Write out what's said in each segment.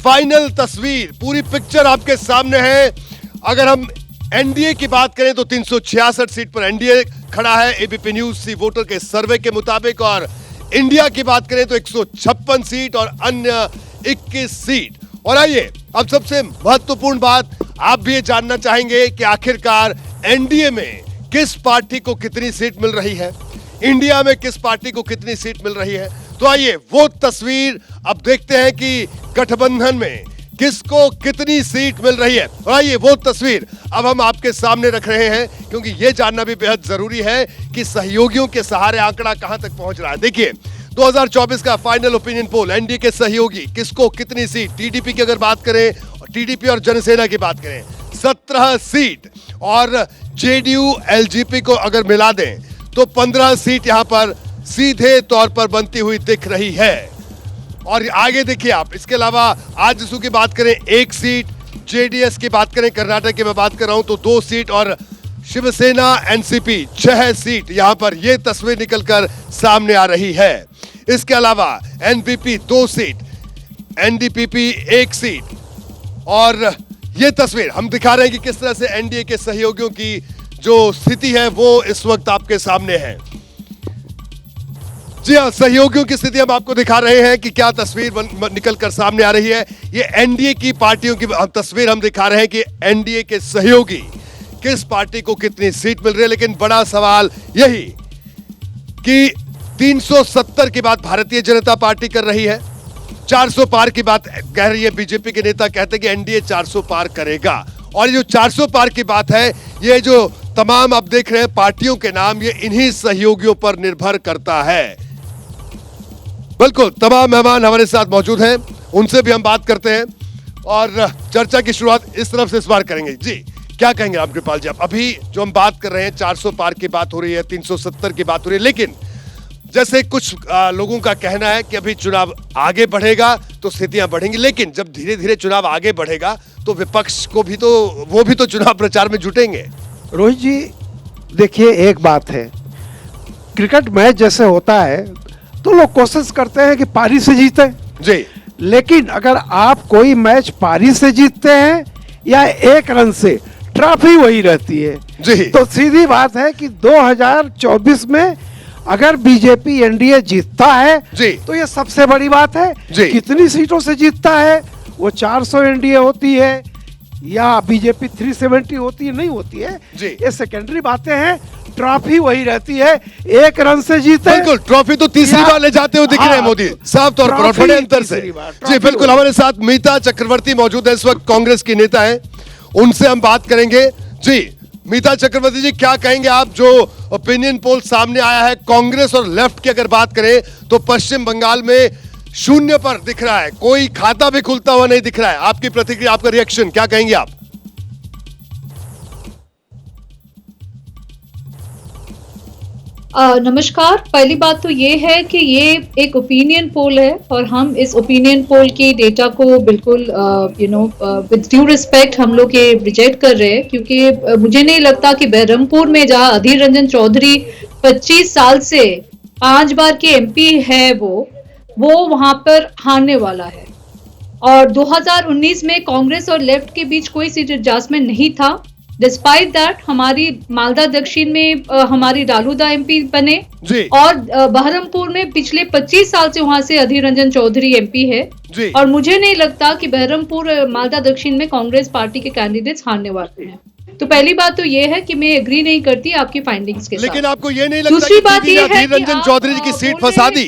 Final तस्वीर, पूरी picture आपके सामने है। अगर हम एनडीए की बात करें तो 366 सीट पर एनडीए खड़ा है एबीपी न्यूज सी वोटर के सर्वे के मुताबिक, और इंडिया की बात करें तो 156 सीट और अन्य 21 सीट। और आइए अब सबसे महत्वपूर्ण बात, आप भी ये जानना चाहेंगे कि आखिरकार एनडीए में किस पार्टी को कितनी सीट मिल रही है, इंडिया में किस पार्टी को कितनी सीट मिल रही है। तो आइए वो तस्वीर अब देखते हैं कि गठबंधन में किसको कितनी सीट मिल रही है। और आइए वो तस्वीर अब हम आपके सामने रख रहे हैं, क्योंकि ये जानना भी बेहद जरूरी है कि सहयोगियों के सहारे आंकड़ा कहां तक पहुंच रहा है। देखिए 2024 का फाइनल ओपिनियन पोल, एनडीए के सहयोगी किसको कितनी सीट, टीडीपी की अगर बात करें, टीडीपी और जनसेना की बात करें 17 सीट, और जेडीयू एलजेपी को अगर मिला दें तो 15 सीट यहां पर सीधे तौर पर बनती हुई दिख रही है। और आगे देखिए आप, इसके अलावा आजसू की बात करें 1 सीट, जेडीएस की बात करें कर्नाटक की मैं बात कर रहा हूं तो 2 सीट, और शिवसेना एनसीपी 6 सीट यहां पर यह तस्वीर निकलकर सामने आ रही है। इसके अलावा एनपीपी 2 सीट, एनडीपीपी 1 सीट, और यह तस्वीर हम दिखा रहे हैं कि किस तरह से एनडीए के सहयोगियों की जो स्थिति है वो इस वक्त आपके सामने है। जी हाँ, सहयोगियों की स्थिति हम आपको दिखा रहे हैं कि क्या तस्वीर निकलकर सामने आ रही है। ये एनडीए की पार्टियों की तस्वीर हम दिखा रहे हैं कि एनडीए के सहयोगी किस पार्टी को कितनी सीट मिल रही है। लेकिन बड़ा सवाल यही कि 370 की बात भारतीय जनता पार्टी कर रही है, 400 पार की बात कह रही है बीजेपी के नेता, कहते हैं कि एनडीए 400 पार करेगा। और ये जो 400 पार की बात है, ये जो तमाम आप देख रहे हैं पार्टियों के नाम, ये इन्हीं सहयोगियों पर निर्भर करता है। बिल्कुल, तमाम मेहमान हमारे साथ मौजूद हैं, उनसे भी हम बात करते हैं और चर्चा की शुरुआत इस तरफ से इस बार करेंगे। जी, क्या कहेंगे रामकृपाल जी आप? अभी जो हम बात कर रहे हैं 400 पार की बात हो रही है, 370 की बात हो रही है, लेकिन जैसे कुछ लोगों का कहना है कि अभी चुनाव आगे बढ़ेगा तो स्थितियां बढ़ेंगी, लेकिन जब धीरे धीरे चुनाव आगे बढ़ेगा तो विपक्ष को भी वो भी तो चुनाव प्रचार में जुटेंगे। रोहित जी देखिए, एक बात है, क्रिकेट मैच जैसे होता है तो लोग कोशिश करते हैं कि पारी से जीते जी, लेकिन अगर आप कोई मैच पारी से जीतते हैं या 1 रन से, ट्रॉफी वही रहती है जी। तो सीधी बात है कि 2024 में अगर बीजेपी एनडीए जीतता है जी, तो ये सबसे बड़ी बात है जी। कितनी सीटों से जीतता है, वो 400 एनडीए होती है या बीजेपी 370 होती है, नहीं होती है जी। ये सेकेंडरी बातें हैं, ट्रॉफी वही रहती है, 1 रन से जीते। बिल्कुल, ट्रॉफी तो तीसरी बार ले जाते हुए दिख रहे हैं मोदी साफ तौर पर, बड़े अंतर से। जी बिल्कुल, हमारे साथ मीता चक्रवर्ती मौजूद है, इस वक्त कांग्रेस की नेता हैं, उनसे हम बात करेंगे। जी मीता चक्रवर्ती जी, क्या कहेंगे आप? जो ओपिनियन पोल सामने आया है, कांग्रेस और लेफ्ट की अगर बात करें तो पश्चिम बंगाल में 0 पर दिख रहा है, कोई खाता भी खुलता हुआ नहीं दिख रहा है। आपकी प्रतिक्रिया, आपका रिएक्शन, क्या कहेंगे आप? नमस्कार। पहली बात तो ये है कि ये एक ओपिनियन पोल है और हम इस ओपिनियन पोल के डेटा को बिल्कुल विद ड्यू रिस्पेक्ट हम लोग ये रिजेक्ट कर रहे हैं, क्योंकि मुझे नहीं लगता कि बहरमपुर में जहां अधीर रंजन चौधरी 25 साल से 5 बार के एमपी है वो वहां पर हारने वाला है। और 2019 में कांग्रेस और लेफ्ट के बीच कोई सीट एडजस्टमेंट नहीं था। डिस्पाइट दैट हमारी मालदा दक्षिण में हमारी रालूदा एमपी बने जी। और बहरमपुर में पिछले 25 साल से वहां से अधीर रंजन चौधरी एमपी है जी। और मुझे नहीं लगता कि बहरमपुर मालदा दक्षिण में कांग्रेस पार्टी के कैंडिडेट्स हारने वाले हैं। तो पहली बात तो ये है कि मैं एग्री नहीं करती आपकी फाइंडिंग्स के साथ। लेकिन आपको ये नहीं लगता दूसरी कि बात दीदी ने ये है अधीर रंजन चौधरी जी की सीट फंसा दी?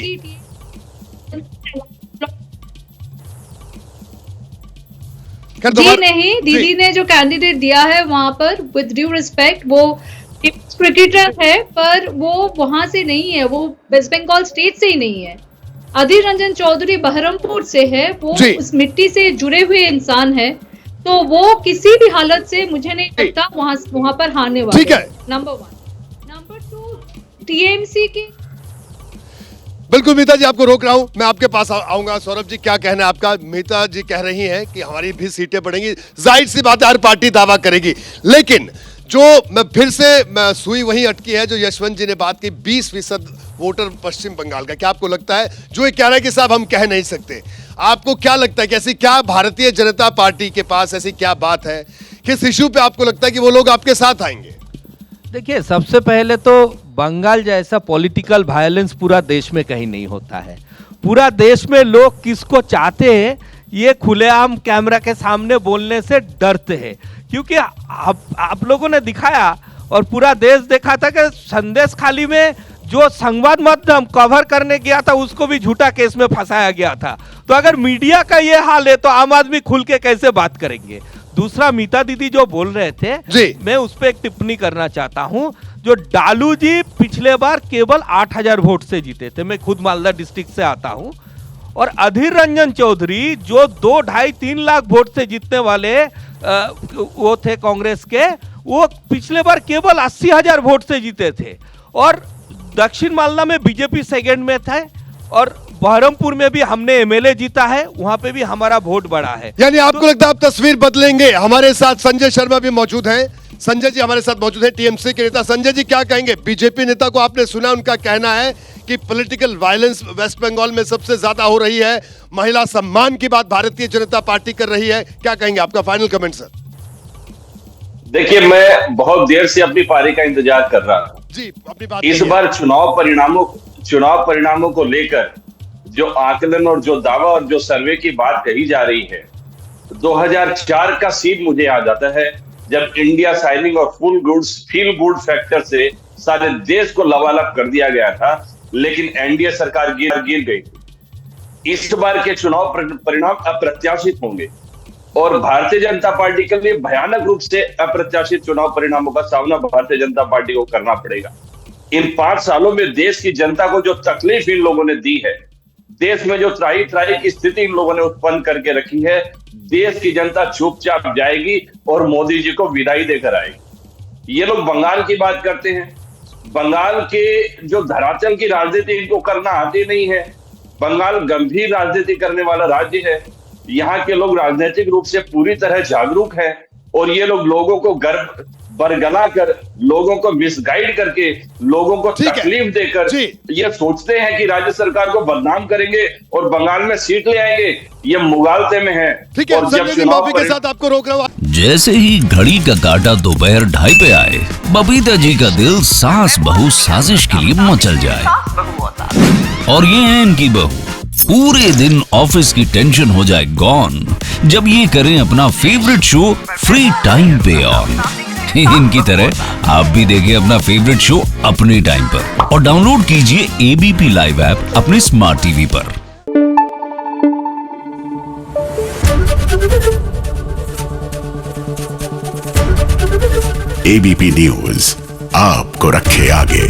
जी नहीं, दीदी ने जो कैंडिडेट दिया है वहां पर विद ड्यू रिस्पेक्ट वो क्रिकेटर है, पर वो वहां से नहीं है, वो वेस्ट बंगाल स्टेट से ही नहीं है। अधीर रंजन चौधरी बहरमपुर से है, वो उस मिट्टी से जुड़े हुए इंसान है, तो वो किसी भी हालत से मुझे नहीं लगता वहां पर हारने वाले। ठीक है, नंबर 1। नंबर 2, टीएमसी की बिल्कुल मीता जी, आपको रोक रहा हूं, मैं आपके पास आऊंगा। सौरभ जी, क्या कहना है आपका? मीता जी कह रही हैं कि हमारी भी सीटें बढ़ेंगी, जाहिर सी बात है हर पार्टी दावा करेगी, लेकिन जो मैं फिर से सुई वहीं अटकी है जो यशवंत जी ने बात की, 20% वोटर पश्चिम बंगाल का। क्या आपको लगता है जो ये कह रहा है कि साहब हम कह नहीं सकते, आपको क्या लगता है कि ऐसी क्या भारतीय जनता पार्टी के पास ऐसी क्या बात है, किस इश्यू पे आपको लगता है कि वो लोग आपके साथ आएंगे? देखिए, सबसे पहले तो बंगाल जैसा पॉलिटिकल वायलेंस पूरा देश में कहीं नहीं होता है। पूरा देश में लोग किसको चाहते हैं ये खुलेआम कैमरा के सामने बोलने से डरते हैं, क्योंकि आप लोगों ने दिखाया और पूरा देश देखा था कि संदेश खाली में जो संवाद माध्यम कवर करने गया था उसको भी झूठा केस में फंसाया गया था। तो अगर मीडिया का ये हाल है तो आम आदमी खुल के कैसे बात करेंगे? दूसरा, मीता दीदी जो बोल रहे थे जी, मैं उस पर एक टिप्पणी करना चाहता हूं। जो डालू जी पिछले बार केवल 8000 वोट से जीते थे, मैं खुद मालदा डिस्ट्रिक्ट से आता हूं, और अधीर रंजन चौधरी जो 2, 2.5, 3 लाख वोट से जीतने वाले वो थे कांग्रेस के, वो पिछले बार केवल 80,000 वोट से जीते थे। और दक्षिण मालदा में बीजेपी सेकंड में थे, और बहरमपुर में भी हमने एमएलए जीता है, वहां पे भी हमारा वोट बढ़ा है। यानी आपको लगता है आप तस्वीर बदलेंगे? हमारे साथ संजय शर्मा भी मौजूद हैं। संजय जी हमारे साथ मौजूद हैं, टीएमसी के नेता। संजय जी क्या कहेंगे? बीजेपी नेता को आपने सुना, उनका कहना है कि पॉलिटिकल वायलेंस वेस्ट बंगाल में सबसे ज्यादा हो रही है, महिला सम्मान की बात भारतीय जनता पार्टी कर रही है। क्या कहेंगे? आपका फाइनल कमेंट सर। देखिए, मैं बहुत देर से अपनी पारी का इंतजार कर रहा था जी, अपनी बात इस बार चुनाव परिणामों को लेकर जो आकलन और जो दावा और जो सर्वे की बात कही जा रही है, 2004 का सीन मुझे याद आता है, जब इंडिया साइनिंग और फील गुड फैक्टर से सारे देश को लबालब कर दिया गया था, लेकिन एनडीए सरकार गिर गई थी। इस बार के चुनाव परिणाम अप्रत्याशित होंगे और भारतीय जनता पार्टी के लिए भयानक रूप से अप्रत्याशित चुनाव परिणामों का सामना भारतीय जनता पार्टी को करना पड़ेगा। इन 5 सालों में देश की जनता को जो तकलीफ इन लोगों ने दी है, देश में जो त्राही की स्थिति इन लोगों ने उत्पन्न करके रखी है, देश की जनता चुपचाप जाएगी और मोदी जी को विदाई देकर आएगी। ये लोग बंगाल की बात करते हैं, बंगाल के जो धरातल की राजनीति इनको करना आती नहीं है। बंगाल गंभीर राजनीति करने वाला राज्य है, यहाँ के लोग राजनीतिक रूप से पूरी तरह जागरूक हैं, और ये लोग लोगों को बरगला कर, लोगों को मिसगाइड करके, लोगों को तकलीफ देकर ये सोचते हैं कि राज्य सरकार को बदनाम करेंगे और बंगाल में सीट ले आएंगे। ये मुगालते में है। ठीक है, माफी के साथ आपको रोक रहा हूं। जैसे ही घड़ी का काटा दोपहर 2:30 पे आए, बबीता जी का दिल सास बहू साजिश के लिए मचल जाए। और ये है इनकी बहू, पूरे दिन ऑफिस की टेंशन हो जाए गॉन जब ये करें अपना फेवरेट शो फ्री टाइम पे ऑन। इनकी तरह आप भी देखिए अपना फेवरेट शो अपने टाइम पर और डाउनलोड कीजिए एबीपी लाइव ऐप अपने स्मार्ट टीवी पर। एबीपी न्यूज आपको रखे आगे।